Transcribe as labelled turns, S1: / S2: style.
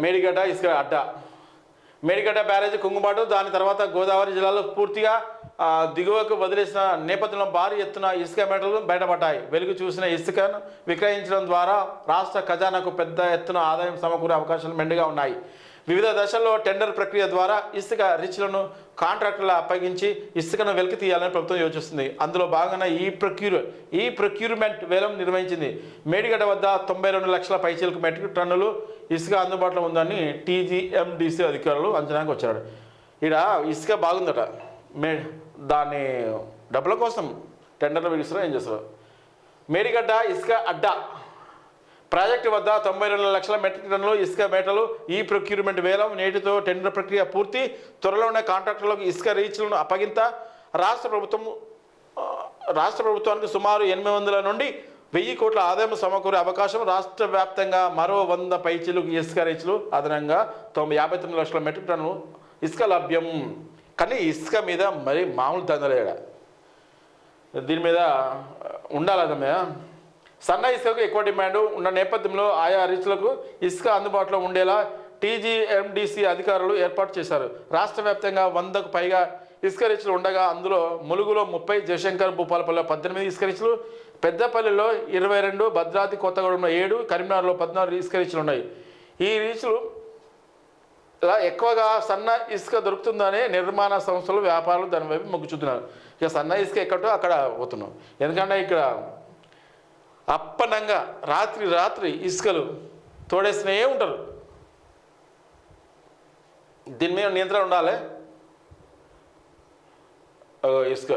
S1: మేడిగడ్డ ఇసుక అడ్డ. మేడిగడ్డ బ్యారేజీ కుంగుబాటు, దాని తర్వాత గోదావరి జిల్లాలో పూర్తిగా దిగువకు వదిలేసిన నేపథ్యంలో భారీ ఎత్తున ఇసుక మేటలు బయటపడ్డాయి. వెలుగు చూసిన ఇసుకను విక్రయించడం ద్వారా రాష్ట్ర ఖజానాకు పెద్ద ఎత్తున ఆదాయం సమకూరే అవకాశాలు మెండుగా ఉన్నాయి. వివిధ దశల్లో టెండర్ ప్రక్రియ ద్వారా ఇసుక రీచ్లను కాంట్రాక్టులు అప్పగించి ఇసుకను వెలికి తీయాలని ప్రభుత్వం యోచిస్తుంది. అందులో భాగంగా ఈ ప్రొక్యూర్మెంట్ వేలం నిర్వహించింది. మేడిగడ్డ వద్ద 92 లక్షల పైచీలకు మెట్రిక్ టన్నులు ఇసుక అందుబాటులో ఉందని టీజీఎండీసీ అధికారులు అంచనాకు వచ్చారు. ఇక్కడ ఇసుక బాగుందట, దాన్ని డబ్బుల కోసం టెండర్లు పిలుస్తారో ఏం చేస్తారు. మేడిగడ్డ ఇసుక అడ్డ ప్రాజెక్టు వద్ద 92 లక్షల మెట్రిక్ టన్నులు ఇసుక మేటలు. ఈ ప్రొక్యూర్మెంట్ వేలం నేటితో టెండర్ ప్రక్రియ పూర్తి. త్వరలోనే కాంట్రాక్టర్లకు ఇసుక రీచ్లను అప్పగింత. రాష్ట్ర ప్రభుత్వానికి సుమారు 800 నుండి 1000 కోట్ల ఆదాయం సమకూరే అవకాశం. రాష్ట్ర వ్యాప్తంగా మరో 100 పైచీలకు ఇసుక రీచ్లు, అదనంగా 59 లక్షల మెట్రిక్ టన్నులు ఇసుక లభ్యం. కానీ ఇసుక మీద మరి మామూలు దందలేడ, దీని మీద ఉండాలదమ్మ. సన్న ఇసుకకు ఎక్కువ డిమాండ్ ఉన్న నేపథ్యంలో ఆయా రీచ్లకు ఇసుక అందుబాటులో ఉండేలా టీజీఎండీసీ అధికారులు ఏర్పాటు చేశారు. రాష్ట్ర వ్యాప్తంగా 100కు పైగా ఇసుక రీచ్లు ఉండగా అందులో ములుగులో 30, జయశంకర్ భూపాలపల్లిలో 18 ఇసుక రీచ్లు, పెద్దపల్లిలో 22, భద్రాద్రి కొత్తగూడెంలో 7, కరీంనగర్లో 14 ఇసుక రీచ్లు ఉన్నాయి. ఈ రీచ్లు ఎక్కువగా సన్న ఇసుక దొరుకుతుందనే నిర్మాణ సంస్థలు, వ్యాపారులు దాని వైపు మొగ్గు చూపుతున్నారు. ఇక సన్న ఇసుక ఎక్కడో అక్కడ పోతున్నాం. ఎందుకంటే ఇక్కడ అప్పనంగా రాత్రి ఇసుకలు తోడేస్తూనే ఉంటారు. దీని మీద నియంత్రణ ఉండాలి. ఇసుక